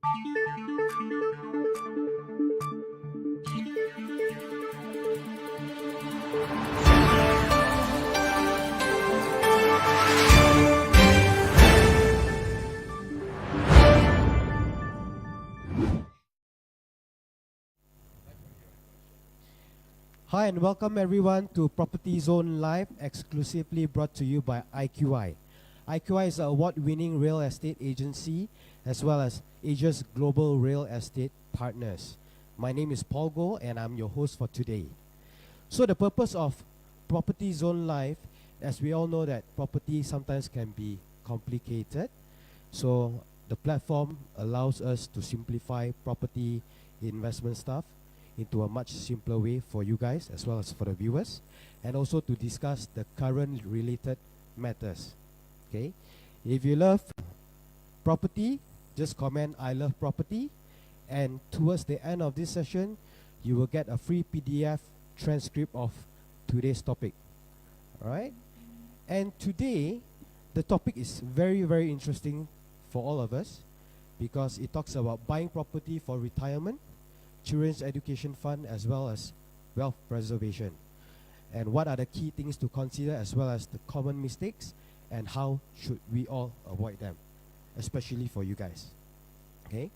Hi and welcome everyone to Property Zone Live, exclusively brought to you by IQI. IQI is an award-winning real estate agency as well as Asia's global real estate partners. My name is Paul Goh and I'm your host for today. So the purpose of Property Zone Live, as we all know that property sometimes can be complicated. So the platform allows us to simplify property investment stuff into a much simpler way for you guys as well as for the viewers, and also to discuss the current related matters. Okay, if you love property, just comment "I love property," and towards the end of this session you will get a free PDF transcript of today's topic. Alright, and today the topic is very interesting for all of us because it talks about buying property for retirement, children's education fund, as well as wealth preservation, and what are the key things to consider as well as the common mistakes and how should we all avoid them, especially for you guys. Okay,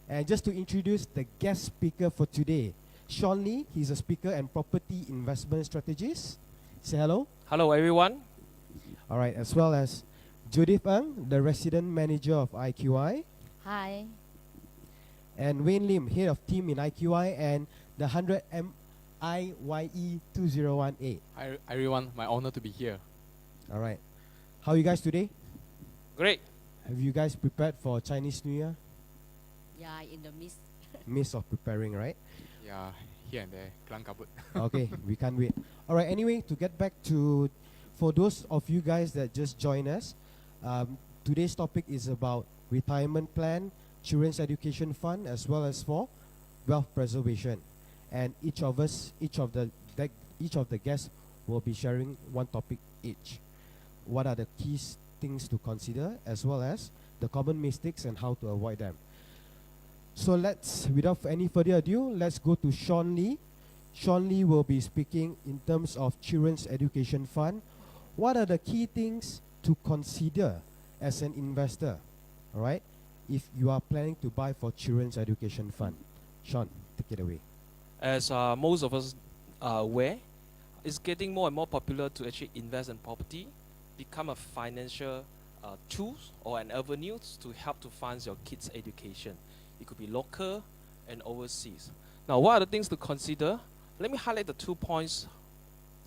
and just to introduce the guest speaker for today, Sean Lee. He's a speaker and property investment strategist. Say hello. Hello everyone. Alright, as well as Judith Ng, the resident manager of IQI. Hi. And Wayne Lim, head of team in IQI and the 100 MIYE 2018. Hi everyone, my honor to be here. Alright. How are you guys today? Great. Have you guys prepared for Chinese New Year? Yeah, in the midst. Midst of preparing, right? Yeah, here and there, kelang kabut. Okay, we can't wait. Alright, anyway, to get back to, for those of you guys that just joined us, today's topic is about retirement plan, children's education fund, as well as for wealth preservation. And each of the guests will be sharing one topic each. What are the key things to consider, as well as the common mistakes and how to avoid them. So let's, without any further ado, let's go to Sean Lee. Sean Lee will be speaking in terms of children's education fund. What are the key things to consider as an investor? All right, if you are planning to buy for children's education fund. Sean, take it away. As most of us are aware, it's getting more and more popular to actually invest in property, become a financial tool or an avenue to help to fund your kids' education. It could be local and overseas. Now, what are the things to consider? Let me highlight the 2 points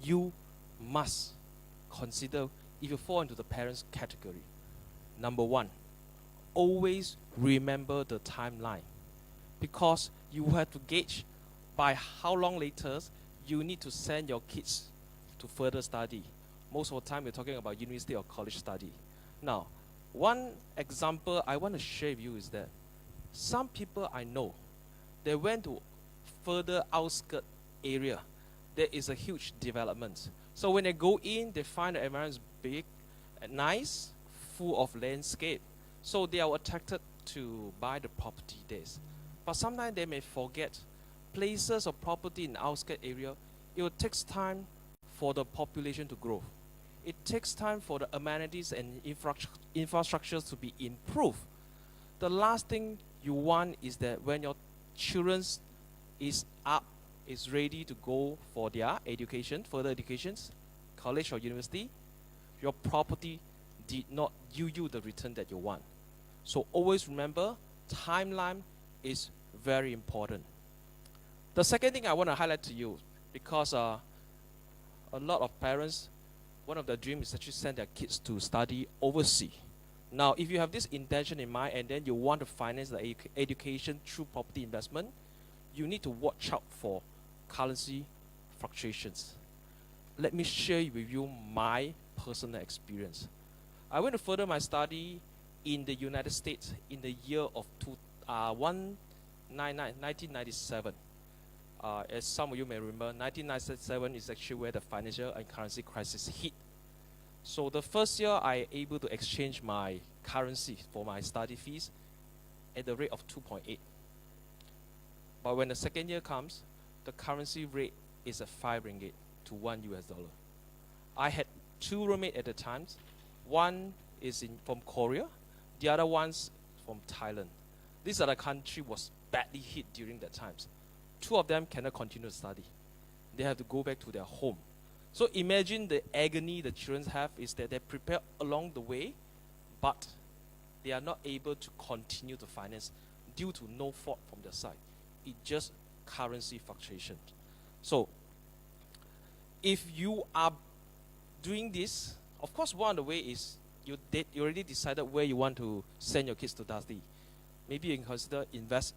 you must consider if you fall into the parents category. Number one, always remember the timeline, because you have to gauge by how long later you need to send your kids to further study. Most of the time we're talking about university or college study. Now, one example I want to share with you is that some people I know, they went to further outskirt area. There is a huge development. So when they go in, they find the environment is big and nice, full of landscape. So they are attracted to buy the property there. But sometimes they may forget places of property in the outskirt area. It will take time for the population to grow. It takes time for the amenities and infrastructures to be improved. The last thing you want is that when your children is ready to go for their education, further educations, college or university, your property did not give you the return that you want. So always remember, timeline is very important. The second thing I want to highlight to you, because a lot of parents, one of their dreams is actually send their kids to study overseas. Now, if you have this intention in mind and then you want to finance the education through property investment, you need to watch out for currency fluctuations. Let me share with you my personal experience. I went to further my study in the United States in the year of 1997. As some of you may remember, 1997 is actually where the financial and currency crisis hit. So the first year I able to exchange my currency for my study fees at the rate of 2.8. But when the second year comes, the currency rate is at 5 ringgit to 1 US dollar. I had 2 roommates at the time. One is from Korea, the other one's from Thailand. These other country was badly hit during that times. 2 of them cannot continue to study. They have to go back to their home. So imagine the agony the children have is that they prepare along the way, but they are not able to continue to finance due to no fault from their side. It's just currency fluctuation. So if you are doing this, of course one of the way is you already decided where you want to send your kids to study. Maybe you can consider invest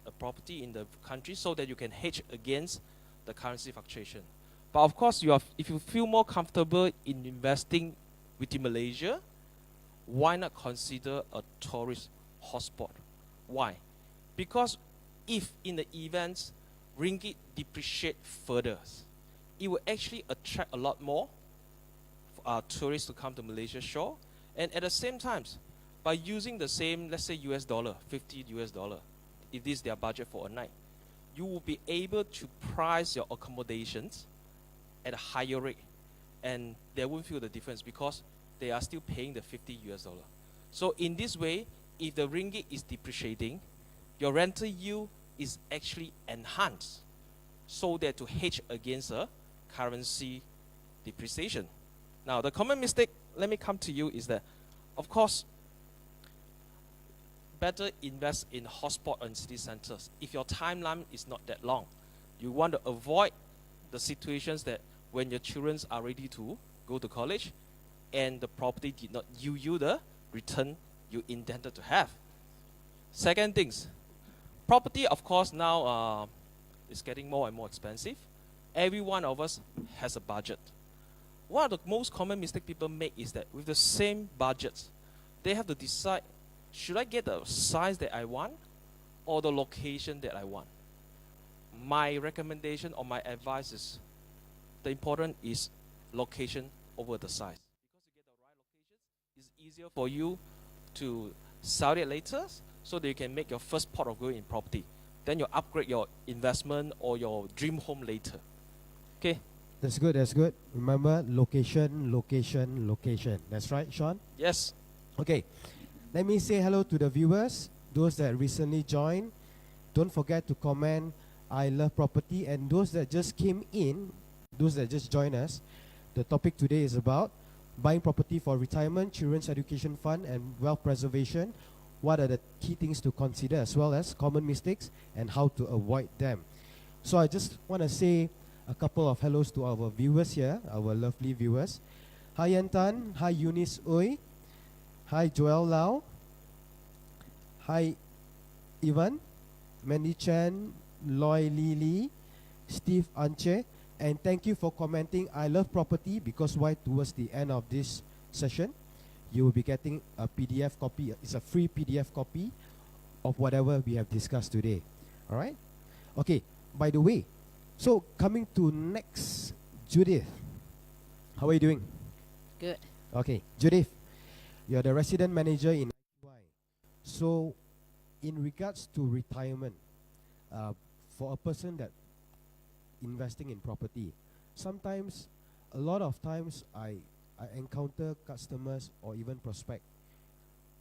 a property in the country so that you can hedge against the currency fluctuation. But of course, if you feel more comfortable in investing within Malaysia, why not consider a tourist hotspot? Why? Because if in the events ringgit depreciate further, it will actually attract a lot more tourists to come to Malaysia shore. And at the same time, by using the same, let's say US dollar, 50 US dollar, if this is their budget for a night, you will be able to price your accommodations at a higher rate. And they won't feel the difference because they are still paying the 50 US dollar. So in this way, if the ringgit is depreciating, your rental yield is actually enhanced so that to hedge against a currency depreciation. Now, the common mistake, let me come to you, is that, of course, better invest in hotspot and city centers. If your timeline is not that long, you want to avoid the situations that when your children are ready to go to college and the property did not yield you the return you intended to have. Second things, property, of course, now is getting more and more expensive. Every one of us has a budget. One of the most common mistake people make is that with the same budget, they have to decide, should I get the size that I want or the location that I want? My recommendation or my advice is, the important is location over the size. Because you get the right location, it's easier for you to sell it later so that you can make your first pot of gold in property. Then you upgrade your investment or your dream home later. Okay? That's good, that's good. Remember, location, location, location. That's right, Sean? Yes. Okay. Let me say hello to the viewers, those that recently joined. Don't forget to comment, I love property. And those that just came in, those that just joined us, the topic today is about buying property for retirement, children's education fund, and wealth preservation. What are the key things to consider, as well as common mistakes and how to avoid them. So I just want to say a couple of hellos to our viewers here, our lovely viewers. Hi Yan Tan, hi Eunice Oi, hi Joel Lau, hi Ivan, Mandy Chan, Loy Lili, Steve Anche, and thank you for commenting I love property, because why, towards the end of this session you will be getting a PDF copy. It's a free PDF copy of whatever we have discussed today. Alright? Okay, by the way, so coming to next, Judith. How are you doing? Good. Okay, Judith, you're the resident manager in IQI. So, in regards to retirement, for a person that investing in property, sometimes, a lot of times, I encounter customers or even prospect.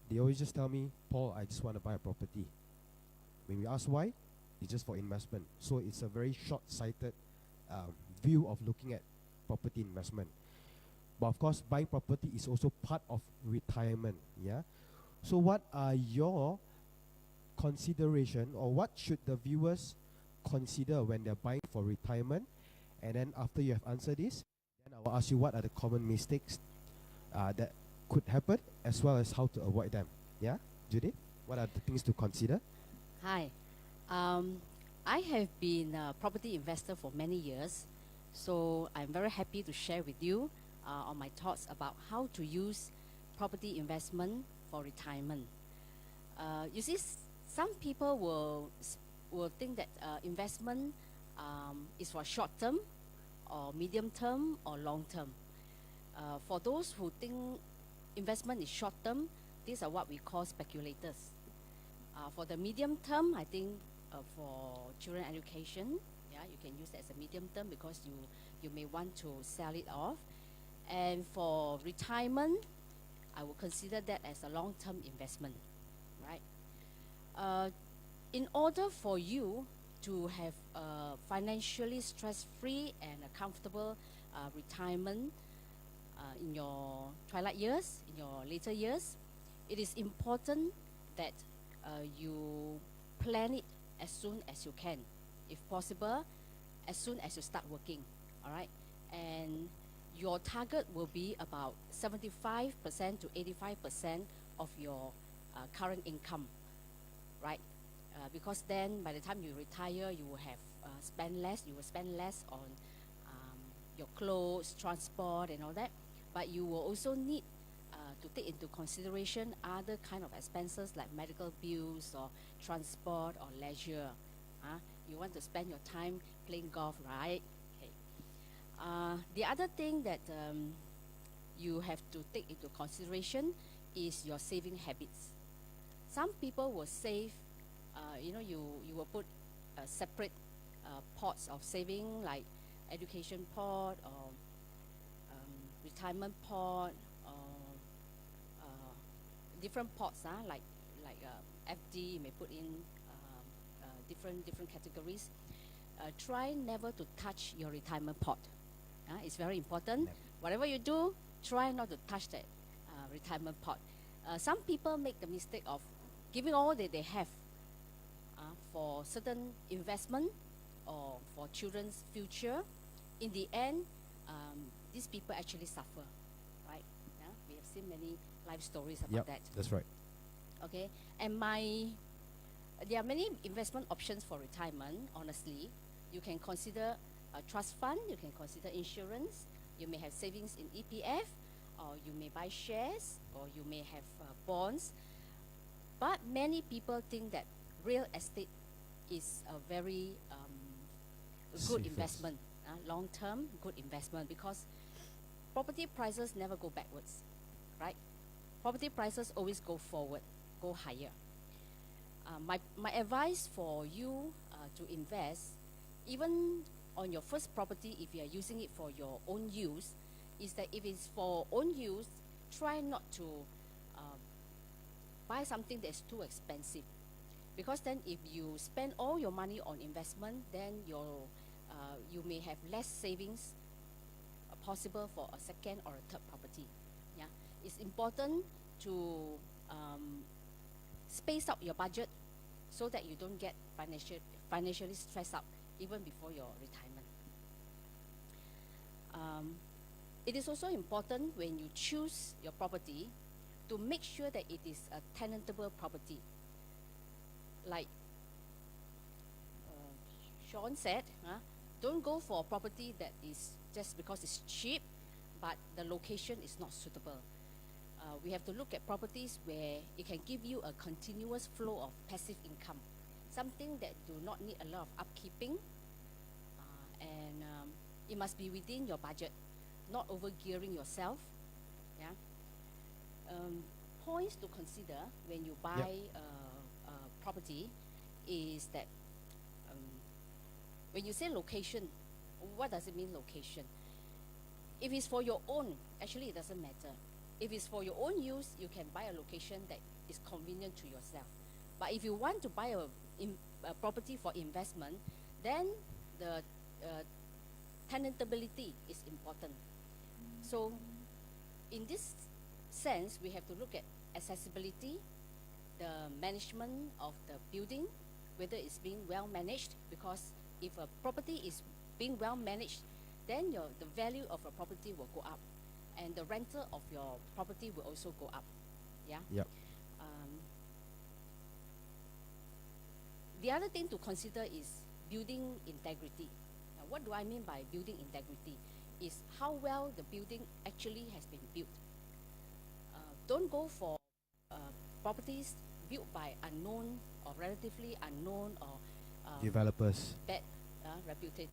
They always just tell me, Paul, I just want to buy a property. When we ask why, it's just for investment. So it's a very short-sighted view of looking at property investment. But of course, buying property is also part of retirement. Yeah. So what are your consideration, or what should the viewers consider when they're buying for retirement? And then after you have answered this, then I will ask you what are the common mistakes that could happen, as well as how to avoid them. Yeah, Judith, what are the things to consider? Hi. I have been a property investor for many years, so I'm very happy to share with you on my thoughts about how to use property investment for retirement. You see, some people will think that investment is for short term, or medium term, or long term. For those who think investment is short term, these are what we call speculators. For the medium term, I think for children education, yeah, you can use that as a medium term because you may want to sell it off. And for retirement, I will consider that as a long-term investment, right? In order for you to have a financially stress-free and a comfortable retirement in your twilight years, in your later years, it is important that you plan it as soon as you can, if possible, as soon as you start working, all right? And your target will be about 75% to 85% of your current income, right? Because then by the time you retire, you will have you will spend less on your clothes, transport and all that. But you will also need to take into consideration other kind of expenses like medical bills or transport or leisure. You want to spend your time playing golf, right? Okay. The other thing that you have to take into consideration is your saving habits. Some people will save, you will put separate pots of saving like education pot or retirement pot or different pots, like FD, you may put in different categories. Try never to touch your retirement pot. It's very important. Never. Whatever you do, try not to touch that retirement pot. Some people make the mistake of giving all that they have for certain investment or for children's future. In the end, these people actually suffer, right? We have seen many life stories about Yep, that. that's right. Okay, and there are many investment options for retirement. Honestly, you can consider a trust fund, you can consider insurance, you may have savings in EPF, or you may buy shares, or you may have bonds. But many people think that real estate is a very good Safest. investment, long-term good investment, because property prices never go backwards, right? Property prices always go forward, go higher. My advice for you to invest, even on your first property, if you are using it for your own use, is that if it's for own use, try not to buy something that's too expensive. Because then if you spend all your money on investment, then you may have less savings possible for a second or a third property. Yeah, it's important to space out your budget so that you don't get financially stressed out even before your retirement. It is also important when you choose your property to make sure that it is a tenantable property. Like Sean said, don't go for a property that is just because it's cheap, but the location is not suitable. We have to look at properties where it can give you a continuous flow of passive income, something that do not need a lot of upkeeping, and it must be within your budget, not overgearing yourself. Yeah. Points to consider when you buy a property is that when you say location, what does it mean location? If it's for your own, actually it doesn't matter. If it's for your own use, you can buy a location that is convenient to yourself. But if you want to buy a property for investment, then the tenantability is important. So in this sense, we have to look at accessibility, the management of the building, whether it's being well managed, because if a property is being well managed, then the value of a property will go up, and the rental of your property will also go up. Yeah. Yep. The other thing to consider is building integrity. Now, what do I mean by building integrity? Is how well the building actually has been built. Don't go for properties built by unknown or relatively unknown or Developers. bad reputable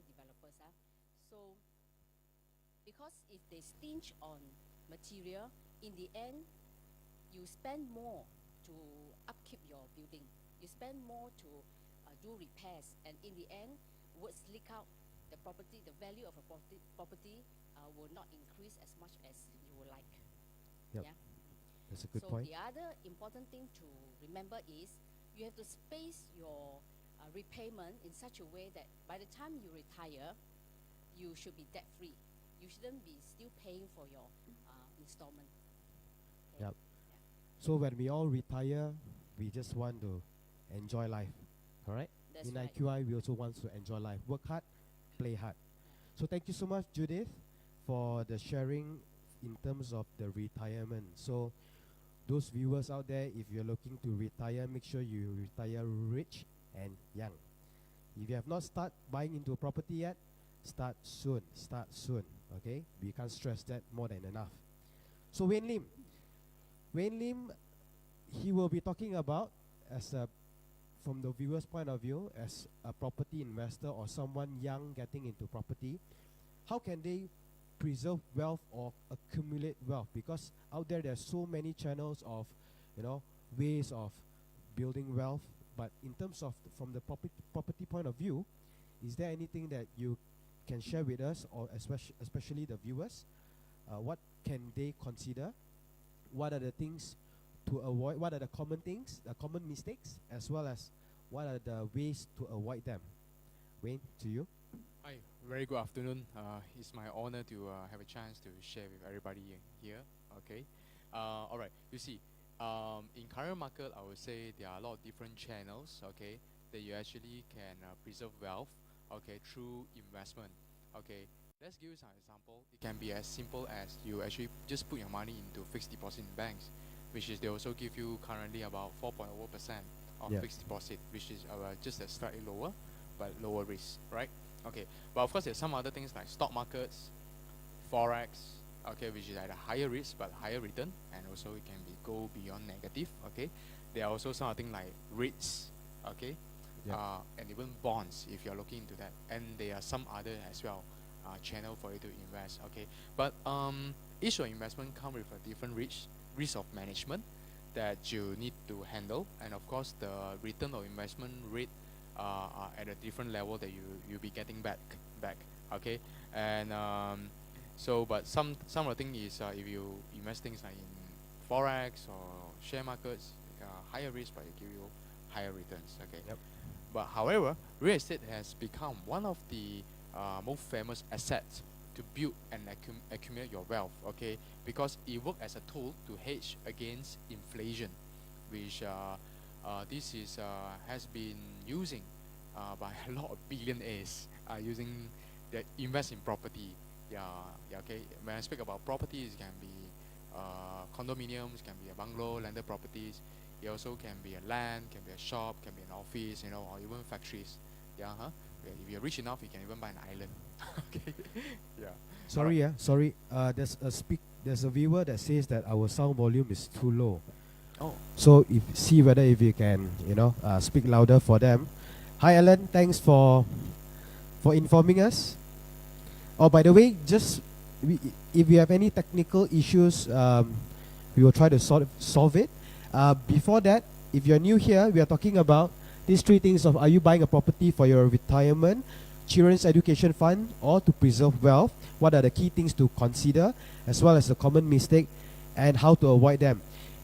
developers. So because if they stinge on material, in the end you spend more to upkeep your building. You spend more to do repairs, and in the end, words leak out. The property, the value of a property will not increase as much as you would like. Yep. Yeah. That's a good So point. the other important thing to remember is you have to space your repayment in such a way that by the time you retire, you should be debt free. You shouldn't be still paying for your installment. Okay? Yep. So when we all retire, we just want to enjoy life, correct? That's In right. IQI, we also want to enjoy life. Work hard, play hard. So thank you so much, Judith, for the sharing in terms of the retirement. So those viewers out there, if you're looking to retire, make sure you retire rich and young. If you have not started buying into a property yet, start soon. Start soon. Okay? We can't stress that more than enough. So Wayne Lim, he will be talking about from the viewer's point of view, as a property investor or someone young getting into property, how can they preserve wealth or accumulate wealth? Because out there are so many channels of, ways of building wealth. But in terms of from the property point of view, is there anything that you can share with us, or especially the viewers? What can they consider? What are the things to avoid? What are the common things, the common mistakes, as well as what are the ways to avoid them? Wayne, to you. Hi, very good afternoon. It's my honor to have a chance to share with everybody here. Okay. All right. You see, in current market, I would say there are a lot of different channels. Okay, that you actually can preserve wealth. Okay, through investment. Okay. Let's give you some example. It can be as simple as you actually just put your money into fixed deposit in banks, which is they also give you currently about 4.0% of Yeah. fixed deposit, which is just a slightly lower, but lower risk, right? Okay, but of course there's some other things like stock markets, forex, okay, which is at a higher risk but higher return, and also it can go beyond negative. Okay, there are also some other things like REITs, okay, Yeah. and even bonds if you're looking into that, and there are some other as well channel for you to invest. Okay, but each of investment come with a different risk of management that you need to handle, and of course the return of investment rate are at a different level that you'll be getting back. Okay, and but some of the thing is if you invest things like in forex or share markets, higher risk but it give you higher returns. Okay. Yep. But however, real estate has become one of the most famous assets to build and accumulate your wealth. Okay, because it works as a tool to hedge against inflation, which this is has been using by a lot of billionaires using that invest in property. Yeah, okay. When I speak about properties, it can be condominiums, can be a bungalow, landed properties. It also can be a land, can be a shop, can be an office, or even factories. Yeah, if you're rich enough, you can even buy an island. Okay. Yeah. Sorry. There's a viewer that says that our sound volume is too low. Oh. So see whether if you can, speak louder for them. Hi, Alan. Thanks for informing us. Oh, by the way, if you have any technical issues, we will try to solve it. Before that, if you're new here, we are talking about these three things of: are you buying a property for your retirement, children's education fund, or to preserve wealth? What are the key things to consider, as well as the common mistake and how to avoid them?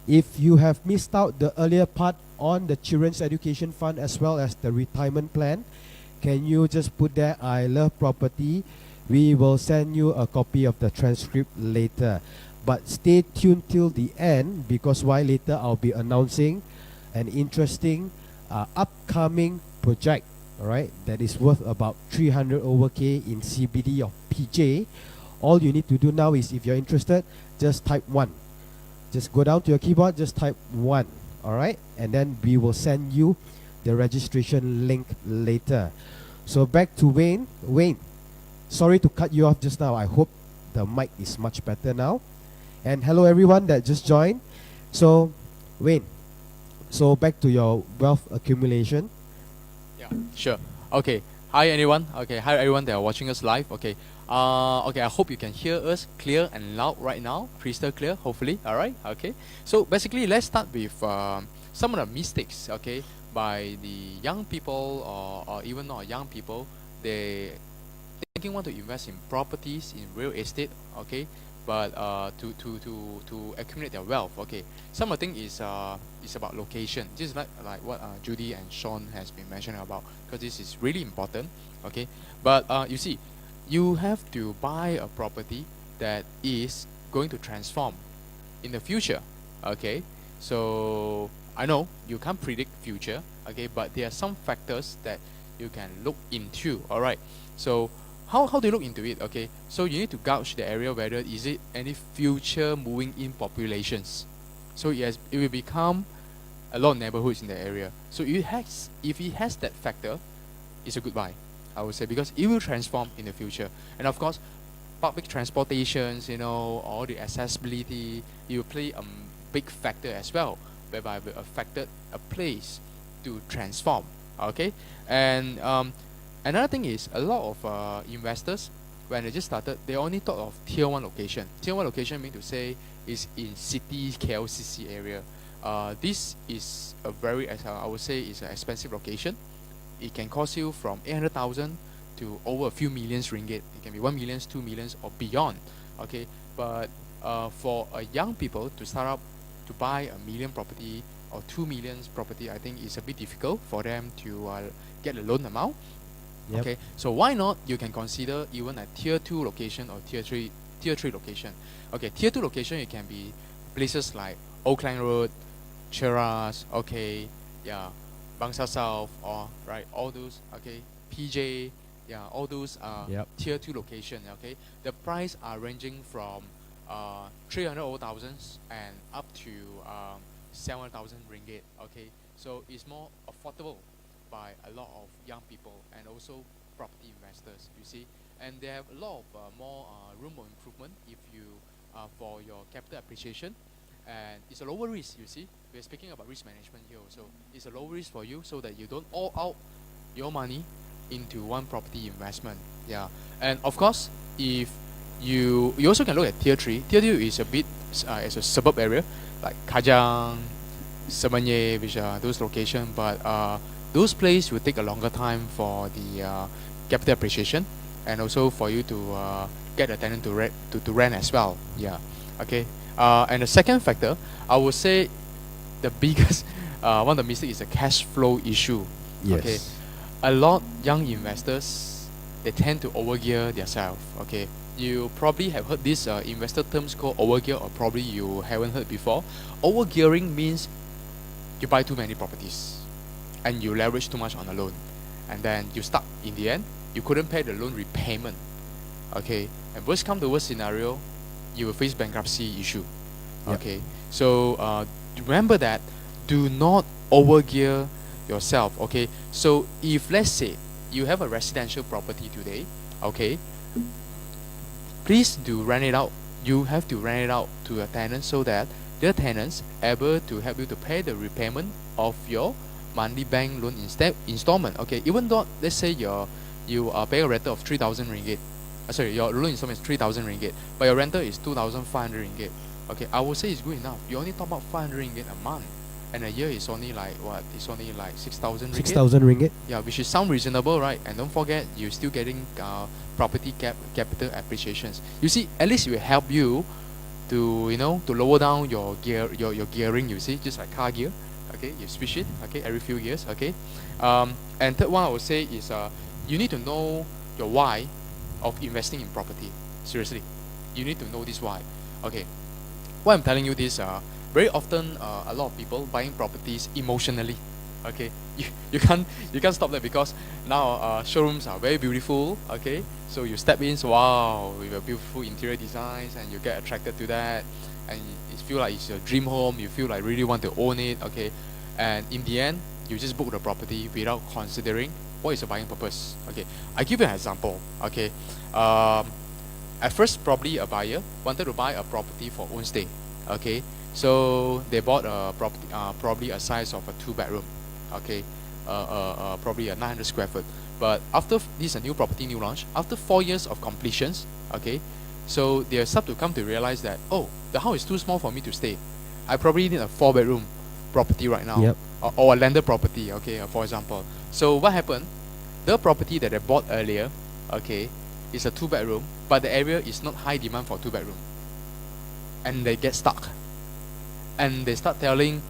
If you have missed out the earlier part on the children's education fund as well as the retirement plan, can you just put there, I love property? We will send you a copy of the transcript later. But stay tuned till the end, because why? Later I'll be announcing an interesting upcoming project, alright, that is worth about 300 over K in CBD of PJ. All you need to do now is, if you're interested, just type 1. Just go down to your keyboard, just type 1, alright, and then we will send you the registration link later. So back to Wayne. Wayne, sorry to cut you off just now. I hope the mic is much better now. And hello everyone that just joined. So Wayne, so back to your wealth accumulation. Yeah, sure. Okay. Hi anyone. Okay. Hi everyone that are watching us live. Okay. Okay. I hope you can hear us clear and loud right now, crystal clear. Hopefully. All right. Okay. So basically, let's start with some of the mistakes, okay, by the young people, or even not young people, they thinking want to invest in properties, in real estate, okay, but to accumulate their wealth, okay. Some of the thing is about location, just like what Judy and Sean has been mentioning about, because this is really important, okay. But you see, you have to buy a property that is going to transform in the future, okay. So I know you can't predict future, okay, but there are some factors that you can look into. All right, so how do you look into it? Okay, so you need to gauge the area whether is it any future moving in populations. So it will become a lot of neighborhoods in the area. So if it has that factor, it's a good buy, I would say, because it will transform in the future. And of course, public transportations, all the accessibility, it will play a big factor as well, whereby it will affect a place to transform. Okay, and another thing is a lot of investors, when they just started, they only thought of tier 1 location. Tier 1 location mean to say is in city KLCC area. This is a very, I would say, is an expensive location. It can cost you from 800,000 to over a few millions ringgit. It can be 1 million, 2 millions, or beyond. Okay, but for a young people to start up to buy a million property or 2 millions property, I think it's a bit difficult for them to get a loan amount. Yep. Okay, so why not you can consider even a tier 2 location or tier 3 location. Okay, tier 2 location, it can be places like Oakland Road, Cheras, okay, yeah, Bangsa South, or right, all those, okay, PJ, yeah, all those Yep. tier 2 location. Okay, the price are ranging from 300,000 and up to 700,000 ringgit. Okay, so it's more affordable by a lot of young people and also property investors, you see. And they have a lot of more room of improvement if you for your capital appreciation, and it's a lower risk, you see. We're speaking about risk management here, so it's a low risk for you, so that you don't all out your money into one property investment. Yeah, and of course, if you also can look at tier 3. Tier 2 is a bit as a suburb area like Kajang, Semenye, which are those locations, but those places will take a longer time for the capital appreciation, and also for you to get a tenant to rent as well. Yeah, okay. And the second factor, I would say, the biggest one of the mistakes is a cash flow issue. Yes. Okay, a lot young investors, they tend to overgear themselves. Okay, you probably have heard this investor terms called overgear, or probably you haven't heard before. Overgearing means you buy too many properties and you leverage too much on a loan, and then you stuck in the end. You couldn't pay the loan repayment. Okay, and worst come to worst scenario, you will face bankruptcy issue. Yep. Okay, so remember that, do not overgear yourself. Okay, so if let's say you have a residential property today, okay, please do rent it out. You have to rent it out to your tenants, so that their tenants able to help you to pay the repayment of your monthly bank loan installment. Okay, even though let's say you are paying a rental of 3,000 ringgit. Sorry, your loan installment is 3,000 ringgit, but your rental is 2,500 ringgit. Okay, I would say it's good enough. You only top up 500 ringgit a month, and a year is only like what? It's only like 6,000 ringgit. 6,000 ringgit. Yeah, which is sound reasonable, right? And don't forget, you're still getting property capital appreciations. You see, at least it will help you to to lower down your gearing. You see, just like car gear. Okay, you switch it. Okay, every few years. Okay, and third one I would say is you need to know your why of investing in property. Seriously, you need to know this why. Okay, why I'm telling you this, very often a lot of people buying properties emotionally. Okay, you can't stop that, because now showrooms are very beautiful. Okay, so you step in, so wow, with a beautiful interior designs, and you get attracted to that, and you feel like it's your dream home. You feel like really want to own it. Okay, and in the end, you just book the property without considering what is the buying purpose. Okay, I give you an example. Okay, at first, probably a buyer wanted to buy a property for own stay. Okay, so they bought a property, probably a size of a 2-bedroom. Okay, probably a 900 square foot. But after this is a new property, new launch, after 4 years of completions, okay, so they start to come to realize that, oh, the house is too small for me to stay. I probably need a 4-bedroom property right now, Yep. or a landed property, okay, for example. So what happened? The property that I bought earlier, okay, is a 2-bedroom, but the area is not high demand for 2-bedroom, and they get stuck, and they start telling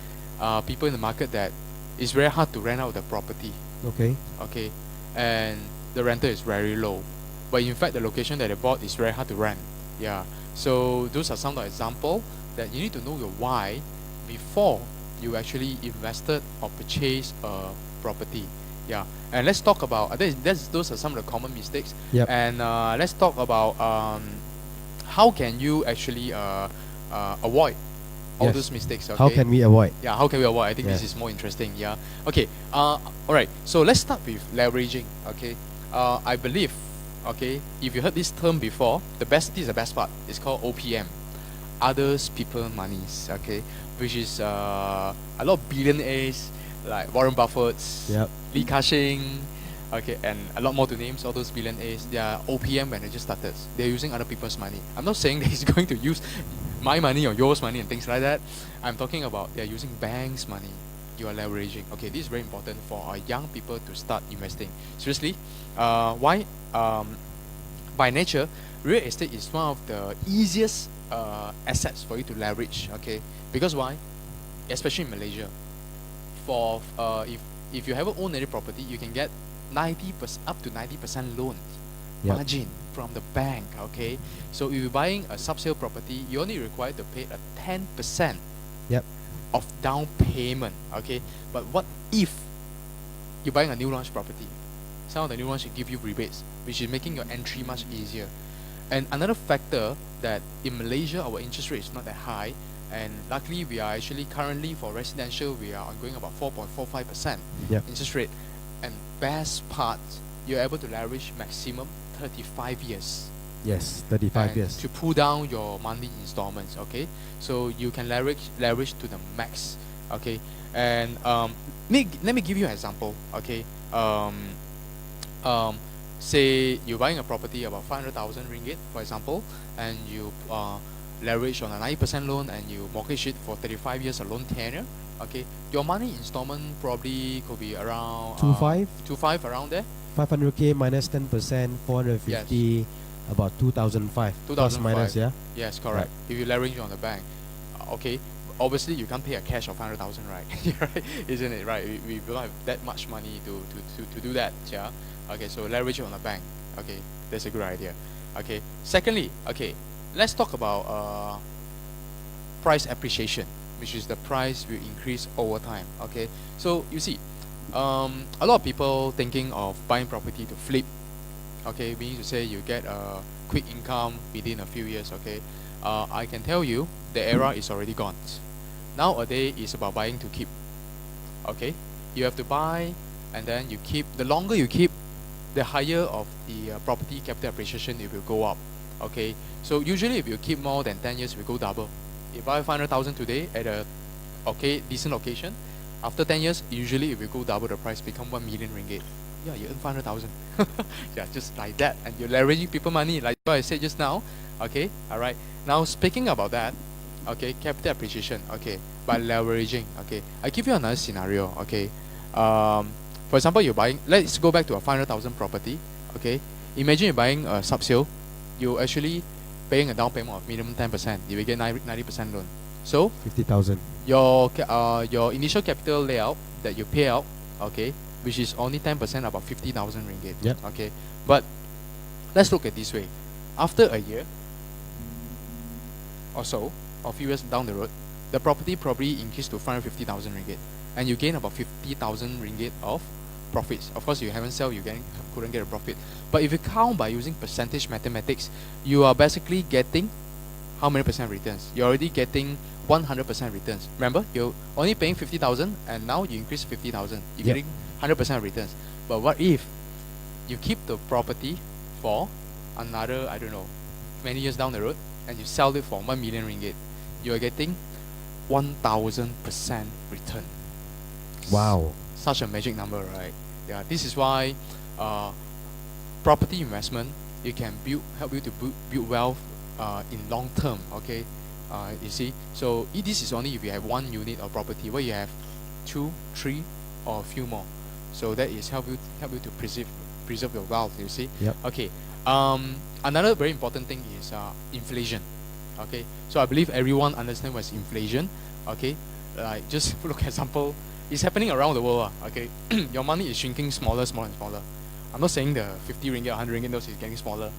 people in the market that it's very hard to rent out the property, Okay. okay, and the rental is very low, but in fact the location that they bought is very hard to rent. Yeah, so those are some of the example that you need to know your why before you actually invested or purchase a property. Yeah, and let's talk about those are some of the common mistakes. Yep. And let's talk about how can you actually avoid all Yes. those mistakes. Okay? How can we avoid? Yeah, how can we avoid? I think this Yes. is more interesting. Yeah. Okay. All right. So let's start with leveraging. Okay. I believe. Okay. If you heard this term before, this is the best part. It's called OPM, others people monies. Okay, which is a lot of billionaires like Warren Buffett's, Yep. Lee Ka-shing, okay, and a lot more to name. All those billionaires, they are OPM when they just started. They're using other people's money. I'm not saying that he's going to use my money or yours money and things like that. I'm talking about they're using banks' money. You are leveraging. Okay, this is very important for our young people to start investing. Seriously, why? By nature, real estate is one of the easiest assets for you to leverage. Okay, because why? Especially in Malaysia, for if you haven't owned any property, you can get 90% up to 90% loan Yep. margin from the bank. Okay, so if you're buying a sub-sale property, you only required to pay a 10% Yep. of down payment. Okay, but what if you're buying a new launch property? Some of the new ones should give you rebates, which is making your entry much easier. And another factor that in Malaysia our interest rate is not that high, and luckily we are actually currently for residential we are ongoing about 4.45% Yep. interest rate. And best part, you're able to leverage maximum 35 years. Yes. 35 and years. to pull down your monthly installments. Okay, so you can leverage to the max. Okay, and let me give you an example. Okay, say you're buying a property about 500,000 ringgit, for example, and you leverage on a 90% loan and you mortgage it for 35 years a loan tenure. Okay, your money installment probably could be around 2.5. 2.5 around there. 500k minus 10%, 450, about 2005. Plus 2005. minus, yeah. Yes, correct. If you leverage on the bank, okay. Obviously, you can't pay a cash of 100,000, right? Right? Isn't it right? We don't have that much money to do that. Yeah. Okay. So leverage on the bank. Okay, that's a good idea. Okay. Secondly, okay, let's talk about price appreciation, which is the price will increase over time. Okay. So you see, a lot of people thinking of buying property to flip. Okay, meaning to say you get a quick income within a few years. Okay, I can tell you the era is already gone. Nowadays it's about buying to keep. Okay, you have to buy and then you keep. The longer you keep, the higher of the property capital appreciation it will go up. Okay, so usually if you keep more than 10 years, it will go double. If you buy 500,000 today at a decent location, after 10 years, usually it will go double the price, become 1 million ringgit. Yeah, you earn 500,000. Yeah, just like that, and you're leveraging people money, like what I said just now. Okay, all right. Now speaking about that, okay, capital appreciation. Okay, by leveraging. Okay, I give you another scenario. Okay, for example, you're buying. Let's go back to a 500,000 property. Okay, imagine you're buying a sub-sale. You actually paying a down payment of minimum 10%. You will get 90% loan. So 50,000. your initial capital layout that you pay out, okay, which is only 10%, about 50,000 ringgit. Yep. Okay, but let's look at this way. After a year or so, or a few years down the road, the property probably increased to 550,000 ringgit, and you gain about 50,000 ringgit of profits. Of course, you haven't sold, couldn't get a profit. But if you count by using percentage mathematics, you are basically getting how many percent returns? You're already getting 100% returns. Remember, you're only paying 50,000 and now you increase 50,000. You're Yep. getting 100% returns. But what if you keep the property for another, I don't know, many years down the road and you sell it for 1 million ringgit? You are getting 1,000% return. Wow. Such a magic number, right? Yeah, this is why property investment, it can help you to build wealth in long term. Okay, You see, so this is only if you have one unit of property. Where you have 2, 3, or a few more. So that is help you to preserve your wealth. You see. Yep. Okay. Another very important thing is inflation. Okay. So I believe everyone understands what's inflation. Okay. Like just look at example. It's happening around the world. Okay. Your money is shrinking smaller and smaller. I'm not saying the 50 ringgit, 100 ringgit notes is getting smaller.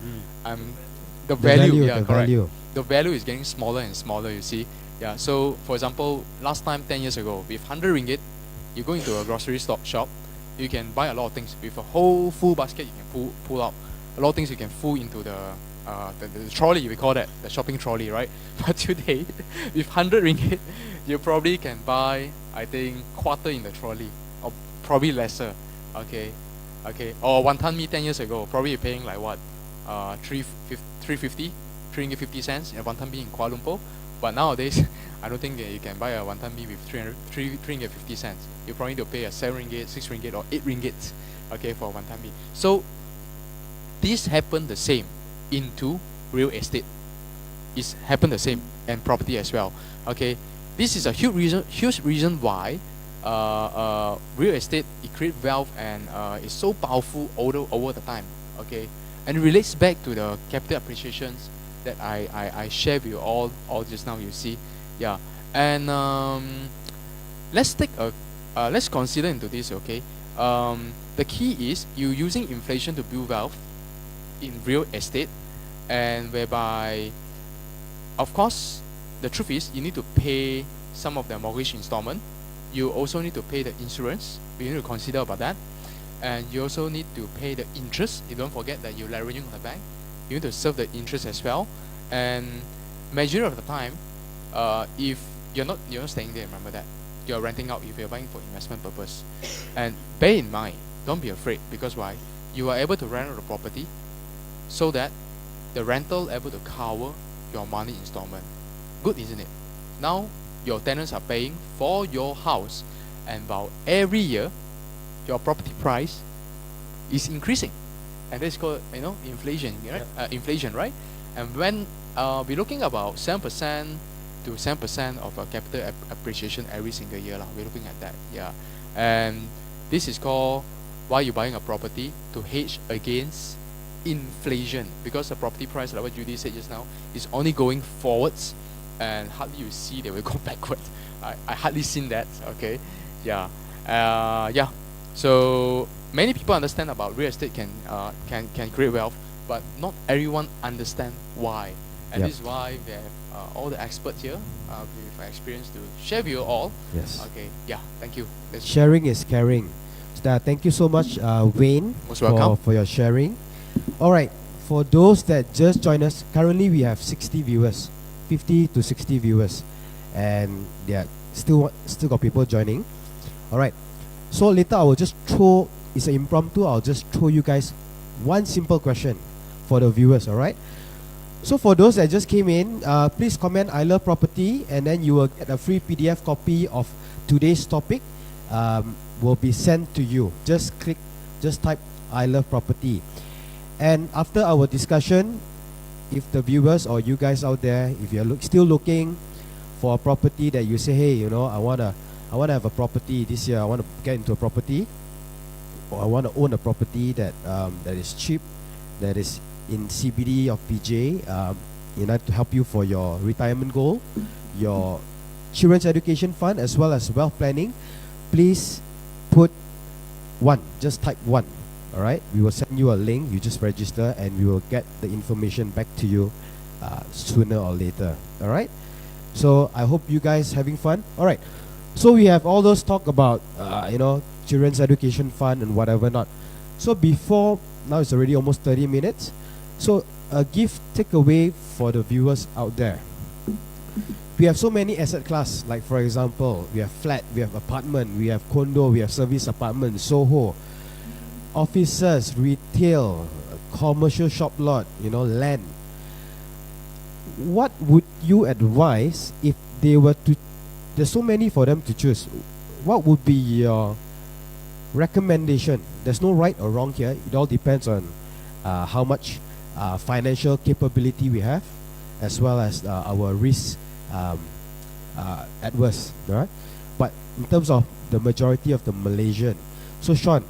The value, yeah, the correct. value. The value is getting smaller and smaller, you see. Yeah, so for example, last time 10 years ago, with 100 ringgit, you go into a grocery shop, you can buy a lot of things. With a whole full basket, you can pull out. A lot of things you can pull into the trolley, we call that, the shopping trolley, right? But today, with 100 ringgit, you probably can buy, I think, quarter in the trolley, or probably lesser, okay? Or wanton mee 10 years ago, probably you're paying like what? 350 cents in a wanton mee in Kuala Lumpur. But nowadays, I don't think you can buy a wanton mee with 350 cents. You probably need to pay a 7 ringgit, 6 ringgit, or 8 ringgit, okay, for wanton mee. So this happened the same into real estate. It's happened the same and property as well. Okay, this is a huge reason why real estate, it creates wealth and is so powerful over the time. Okay, and it relates back to the capital appreciations that I share with you all just now. You see, yeah, and let's consider into this. Okay, the key is you using inflation to build wealth in real estate, and whereby, of course, the truth is you need to pay some of the mortgage installment. You also need to pay the insurance. You need to consider about that. And you also need to pay the interest. You don't forget that you're leveraging on the bank. You need to serve the interest as well. And majority of the time, if you're not staying there, remember that. You're renting out if you're buying for investment purpose. And bear in mind, don't be afraid, because why? You are able to rent out the property so that the rental able to cover your money installment. Good, isn't it? Now your tenants are paying for your house, and about every year your property price is increasing, and that's called inflation, right? Inflation, right? And when we're looking about 7% to 7% of capital appreciation every single year, we're looking at that, yeah. And this is called why you're buying a property, to hedge against inflation, because the property price, like what Judith said just now, is only going forwards, and hardly you see they will go backwards. I hardly seen that. Okay, yeah, yeah. So many people understand about real estate can create wealth, but not everyone understand why. And Yep. this is why we have all the experts here with experience to share with you all. Yes. Okay, yeah. Thank you. That's Sharing is caring. So, thank you so much, Wayne, most welcome. for your sharing. All right, for those that just joined us, currently we have 60 viewers, 50 to 60 viewers, and there still got people joining. All right, so later I will just throw, it's an impromptu, I'll just throw you guys one simple question for the viewers. All right, so for those that just came in, please comment "I love property" and then you will get a free PDF copy of today's topic. Will be sent to you. Just type "I love property." And after our discussion, if the viewers or you guys out there, if you're still looking for a property that you say, hey, I wanna have a property this year, I want to get into a property, or I want to own a property that is cheap, that is in CBD of PJ, to help you for your retirement goal, your children's education fund, as well as wealth planning, please put one. Just type one. All right, we will send you a link. You just register, and we will get the information back to you sooner or later. All right. So I hope you guys having fun. All right. So we have all those talk about children's education fund and whatever not. So before now, it's already almost 30 minutes. So a gift takeaway for the viewers out there. We have so many asset class. Like for example, we have flat, we have apartment, we have condo, we have service apartment, SOHO, offices, retail, commercial shop lot, land. What would you advise if they were to, there's so many for them to choose, what would be your recommendation? There's no right or wrong here. It all depends on how much financial capability we have, as well as our risk um, adverse, all right? But in terms of the majority of the Malaysian, so Sean,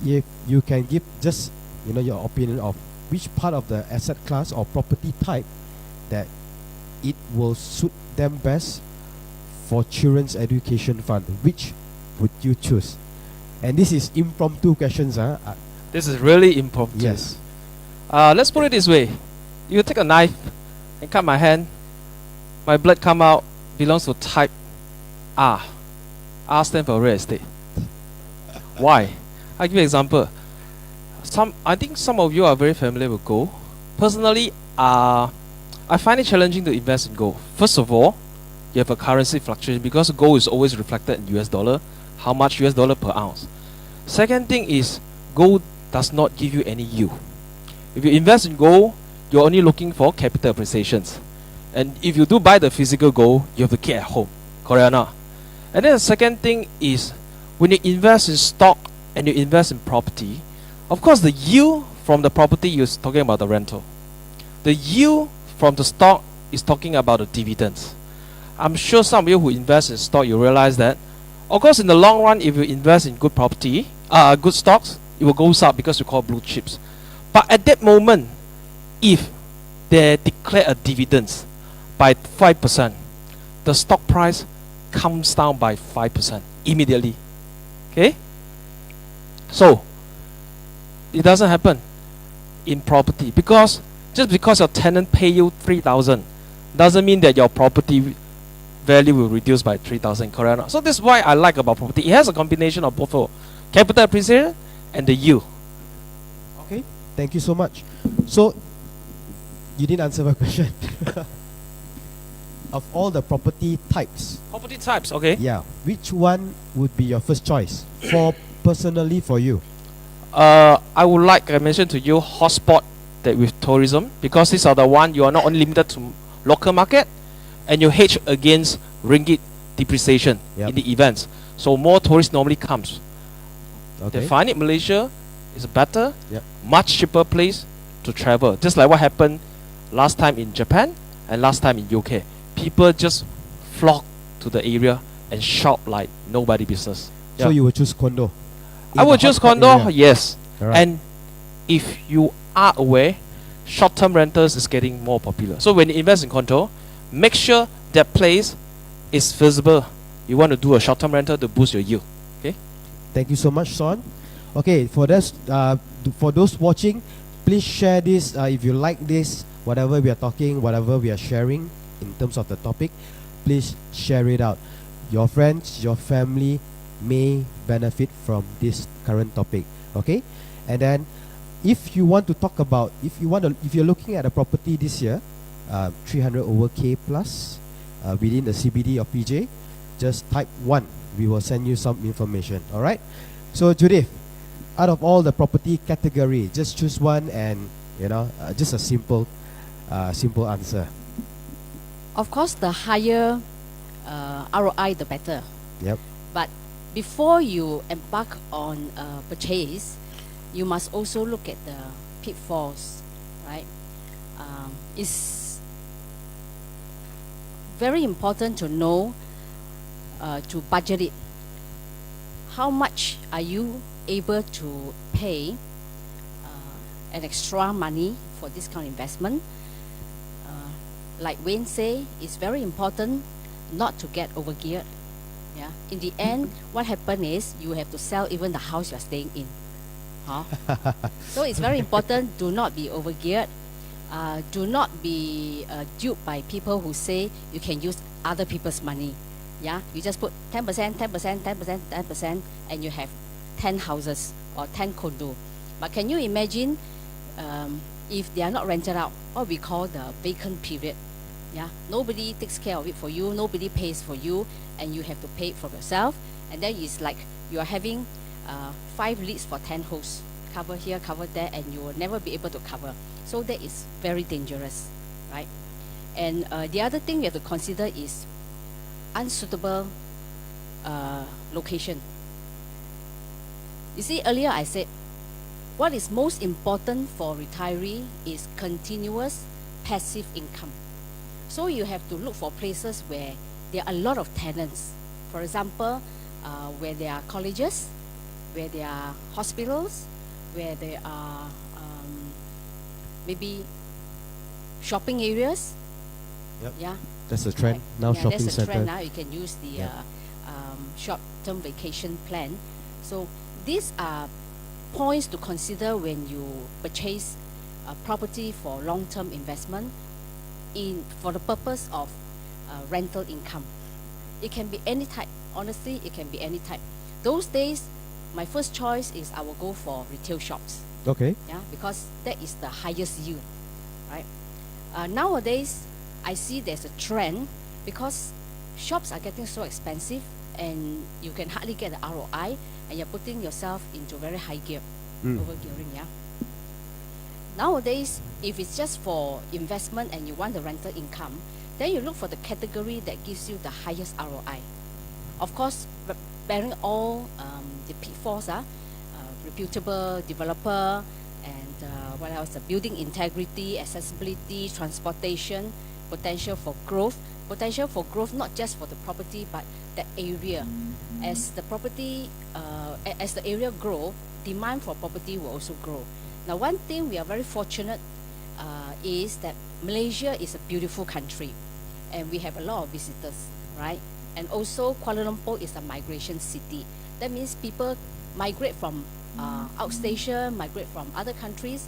if you can give just your opinion of which part of the asset class or property type that it will suit them best for children's education fund, which would you choose? And this is impromptu questions, This is really impromptu. yes. Let's put it this way. You take a knife and cut my hand. My blood come out, belongs to type R. R stands for real estate. Why? I'll give you an example. I think some of you are very familiar with gold. Personally, I find it challenging to invest in gold. First of all, you have a currency fluctuation because gold is always reflected in US dollar. How much US dollar per ounce? Second thing is gold does not give you any yield. If you invest in gold, you're only looking for capital appreciations. And if you do buy the physical gold, you have to keep at home. Correct or not? And then the second thing is when you invest in stock and you invest in property, of course the yield from the property you're talking about the rental. The yield from the stock is talking about the dividends. I'm sure some of you who invest in stock, you realize that, of course, in the long run, if you invest in good property, good stocks, it will go up because we call blue chips. But at that moment, if they declare a dividends by 5%, the stock price comes down by 5% immediately. Okay? So, it doesn't happen in property because just because your tenant pay you 3,000 doesn't mean that your property value will reduce by 3,000, correct or not? So this is why I like about property. It has a combination of both capital appreciation and the yield. Okay, thank you so much. So, you didn't answer my question. Of all the property types, Property types, okay. yeah, which one would be your first choice personally for you? I would like, I mentioned to you, hotspot that with tourism because these are the one you are not only limited to local market and you hedge against ringgit depreciation Yep. in the events. So more tourists normally comes. Okay. They find it Malaysia is a better, Yep. much cheaper place to travel. Just like what happened last time in Japan and last time in UK. People just flock to the area and shop like nobody business. So Yeah. you would choose condo? I in would the choose hotspot condo, area? yes. Alright. And if you are aware, short-term rentals is getting more popular. So when you invest in condo, make sure that place is feasible. You want to do a short-term rental to boost your yield. Thank you so much, Son. Okay, for those watching, please share this if you like this, whatever we are talking, whatever we are sharing in terms of the topic, please share it out. Your friends, your family may benefit from this current topic. Okay, and then if you want to talk about, if you're looking at a property this year, 300 over K plus within the CBD of PJ, just type 1. We will send you some information. All right. So Judith, out of all the property category, just choose one and just a simple answer. Of course, the higher ROI, the better. Yep. But before you embark on a purchase, you must also look at the pitfalls, right? It's very important to know to budget it. How much are you able to pay an extra money for this kind of investment? Like Wayne say, it's very important not to get overgeared. Yeah. In the end, what happens is you have to sell even the house you're staying in. Huh? So it's very important. Do not be overgeared. Do not be duped by people who say you can use other people's money. Yeah, you just put 10%, 10%, 10%, 10%, and you have 10 houses or 10 condo. But can you imagine if they are not rented out, what we call the vacant period? Yeah, nobody takes care of it for you, nobody pays for you, and you have to pay it for yourself. And then it's like you are having 5 leads for 10 hosts, cover here, cover there, and you will never be able to cover. So that is very dangerous, right? And the other thing you have to consider is unsuitable location. You see, earlier I said, what is most important for retiree is continuous passive income. So you have to look for places where there are a lot of tenants. For example, where there are colleges, where there are hospitals, where there are maybe shopping areas. Yep. Yeah. That's a trend Right. now. Yeah, Shopping that's a center. trend now. You can use the Yeah. short-term vacation plan. So these are points to consider when you purchase a property for long-term investment for the purpose of rental income. It can be any type. Honestly, it can be any type. Those days, my first choice is I will go for retail shops. Okay. Yeah, because that is the highest yield, right? Nowadays, I see there's a trend because shops are getting so expensive and you can hardly get the ROI and you're putting yourself into very high gear, overgearing, yeah. Nowadays, if it's just for investment and you want the rental income, then you look for the category that gives you the highest ROI. Of course, bearing all the pitfalls, reputable developer, and what else? The building integrity, accessibility, transportation, potential for growth. Potential for growth not just for the property but the area. As the property, as the area grow, demand for property will also grow. Now, one thing we are very fortunate is that Malaysia is a beautiful country, and we have a lot of visitors, right? And also Kuala Lumpur is a migration city. That means people migrate from outstation, migrate from other countries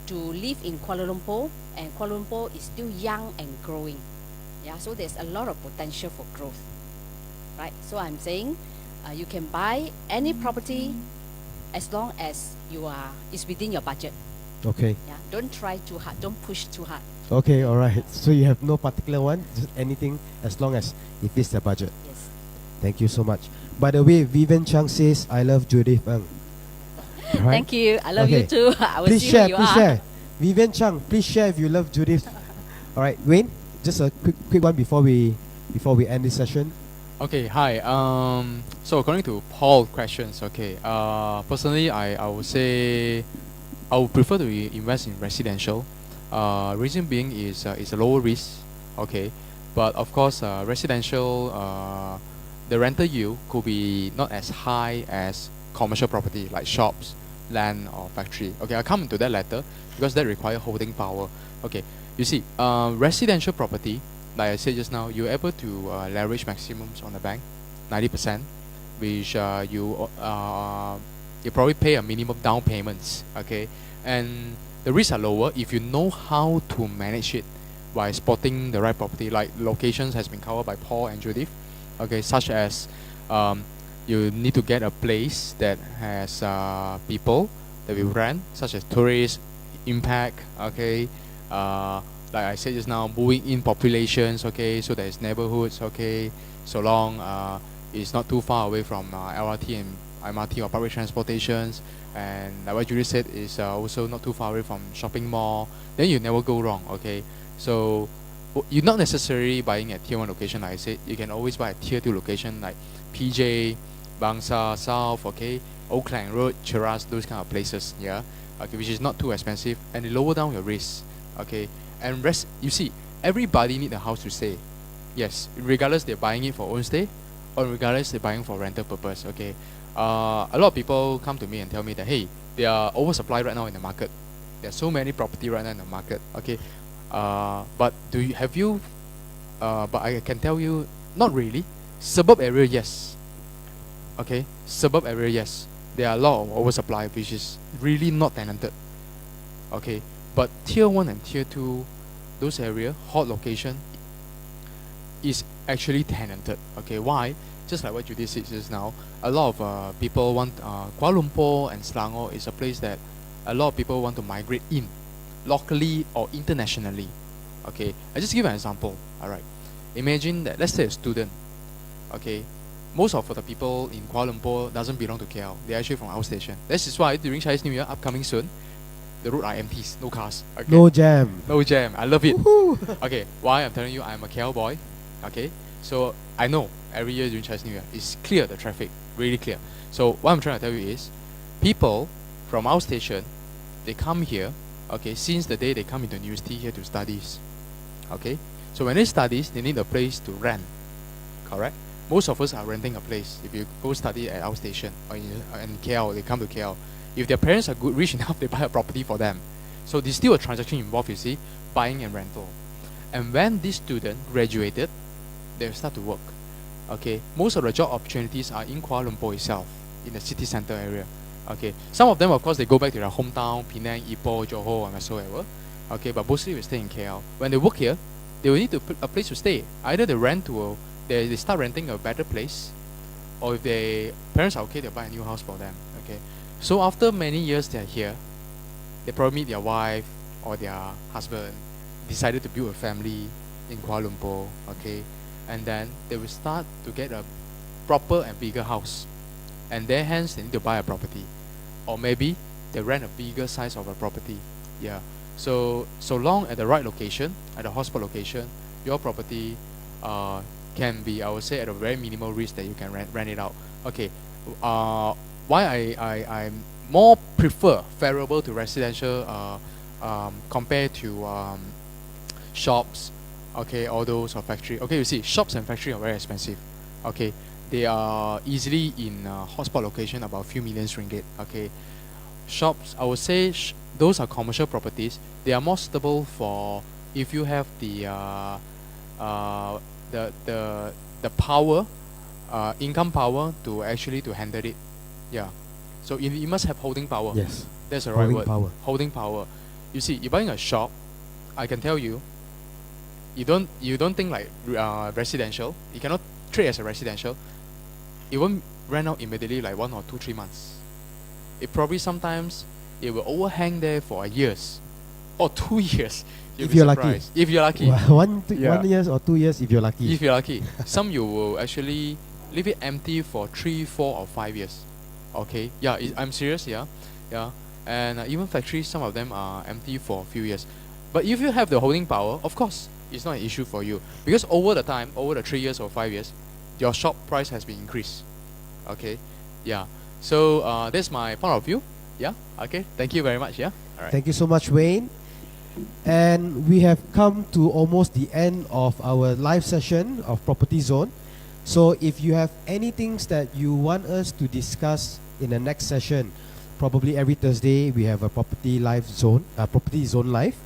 to live in Kuala Lumpur, and Kuala Lumpur is still young and growing. Yeah, so there's a lot of potential for growth, right? So I'm saying you can buy any property as long as it's within your budget. Okay. Yeah, don't try too hard, don't push too hard. Okay. All right. So you have no particular one, just anything as long as it fits the budget. Yes. Thank you so much. By the way, Vivian Chang says, "I love Judith Ng." Right? Thank you. I love Okay. you too. I will Please see share. who you Please are. share. Vivian Chang, please share if you love Judith. All right, Wayne. Just a quick one before we end this session. Okay, hi. So according to Paul's questions, okay. Personally, I would say I would prefer to invest in residential. Reason being is a lower risk, okay. But of course, residential, the rental yield could be not as high as commercial property like shops, land, or factory. Okay, I'll come into that later because that requires holding power. Okay, you see, residential property, like I said just now, you're able to leverage maximums on the bank, 90%, which you probably pay a minimum down payments. Okay, and the risks are lower if you know how to manage it by spotting the right property. Like locations has been covered by Paul and Judith. Okay, such as you need to get a place that has people that will rent, such as tourist impact. Okay, like I said just now, moving in populations. Okay, so there's neighborhoods. Okay, so long it's not too far away from LRT and MRT or public transportations, and like what Judith said, is also not too far away from shopping mall. Then you never go wrong. Okay, so you're not necessarily buying at tier 1 location. Like I said, you can always buy a tier 2 location like PJ, Bangsa South, okay, Oakland Road, Cheras, those kind of places. Yeah, okay, which is not too expensive and they lower down your risk. Okay, and you see, everybody need a house to stay. Yes, regardless they're buying it for own stay or regardless they're buying for rental purpose. Okay, a lot of people come to me and tell me that, hey, they are oversupplied right now in the market. There's so many property right now in the market. Okay, but but I can tell you, not really. Suburb area, yes. Okay, suburb area, yes. There are a lot of oversupply, which is really not tenanted. Okay, but tier 1 and tier 2, those area, hot location, is actually tenanted. Okay, why? Just like what Judith said just now, a lot of people want, Kuala Lumpur and Selangor is a place that a lot of people want to migrate in, locally or internationally. Okay, I just give an example. Alright, imagine that, let's say a student. Okay, most of the people in Kuala Lumpur doesn't belong to KL. They're actually from outstation. This is why during Chinese New Year upcoming soon, the road are empty, no cars. Okay? No jam. No jam. I love it. Woohoo. Okay, why I'm telling you I'm a KL boy. Okay, so I know every year during Chinese New Year it's clear, the traffic really clear. So what I'm trying to tell you is, people from outstation, they come here. Okay, since the day they come into university here to studies. Okay, so when they study, they need a place to rent. Correct. Most of us are renting a place. If you go study at outstation or in KL, they come to KL. If their parents are good, rich enough, they buy a property for them. So there's still a transaction involved. You see, buying and rental. And when this student graduated, they start to work. Okay, most of the job opportunities are in Kuala Lumpur itself, in the city center area. Okay, some of them, of course, they go back to their hometown, Penang, Ipoh, Johor, and whatsoever. Okay, but mostly we stay in KL. When they work here, they will need to put a place to stay. Either they rent to they start renting a better place, or if their parents are okay, they buy a new house for them. Okay, so after many years they're here, they probably meet their wife or their husband, decided to build a family in Kuala Lumpur. Okay, and then they will start to get a proper and bigger house, and then hence they need to buy a property, or maybe they rent a bigger size of a property. Yeah. So long at the right location, at the hotspot location, your property can be, I would say, at a very minimal risk that you can rent it out. Okay. Why I more prefer favorable to residential compared to shops, okay, all those or factory. Okay, you see, shops and factory are very expensive. Okay, they are easily in hotspot location about a few millions ringgit. Okay, shops, I would say those are commercial properties. They are more suitable for if you have the power, income power to actually to handle it. Yeah. So you must have holding power. Yes. That's the right Holding word. power. Holding power. You see, you're buying a shop, I can tell you, you don't think like residential. You cannot trade as a residential. It won't rent out immediately like 1 or 2, 3 months. It probably sometimes it will overhang there for years or 2 years. If you're lucky. Surprised. If you're lucky. 1 Yeah. year or 2 years if you're lucky. If you're lucky. Some you will actually leave it empty for 3, 4 or 5 years. Okay. Yeah, I'm serious. Yeah. Yeah. And even factories, some of them are empty for a few years. But if you have the holding power, of course, it's not an issue for you. Because over the time, over the 3 years or 5 years, your shop price has been increased. Okay. Yeah. So that's my point of view. Yeah. Okay. Thank you very much. Yeah. All right. Thank you so much, Wayne. And we have come to almost the end of our live session of Property Zone. So if you have anything that you want us to discuss in the next session, probably every Thursday we have a Property Zone live.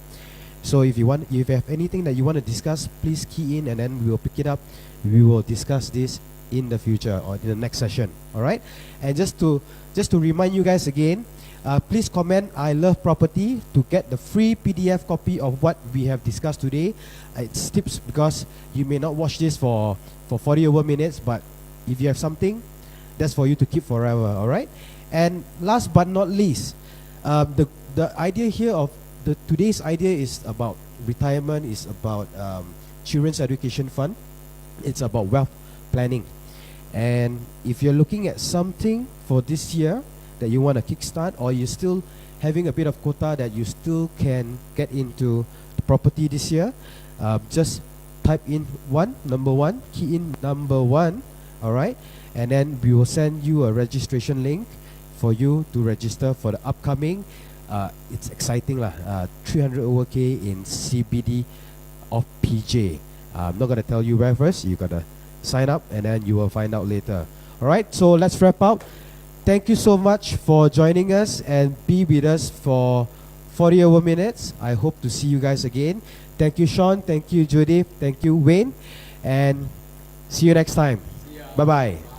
So if you have anything that you want to discuss, please key in and then we will pick it up. We will discuss this in the future or in the next session. All right. And just to remind you guys again, please comment "I love property" to get the free PDF copy of what we have discussed today. It's tips because you may not watch this for 40 over minutes, but if you have something, that's for you to keep forever. All right. And last but not least, the idea here of today's idea is about retirement, is about children's education fund. It's about wealth planning. And if you're looking at something for this year that you want to kickstart, or you're still having a bit of quota that you still can get into the property this year, just type in number one, key in number 1, all right, and then we will send you a registration link for you to register for the upcoming. It's exciting lah. 300 over K in CBD of PJ. I'm not gonna tell you where first. You gotta sign up, and then you will find out later. All right. So let's wrap up. Thank you so much for joining us and be with us for 40 over minutes. I hope to see you guys again. Thank you, Sean. Thank you, Judith. Thank you, Wayne. And see you next time. Bye-bye.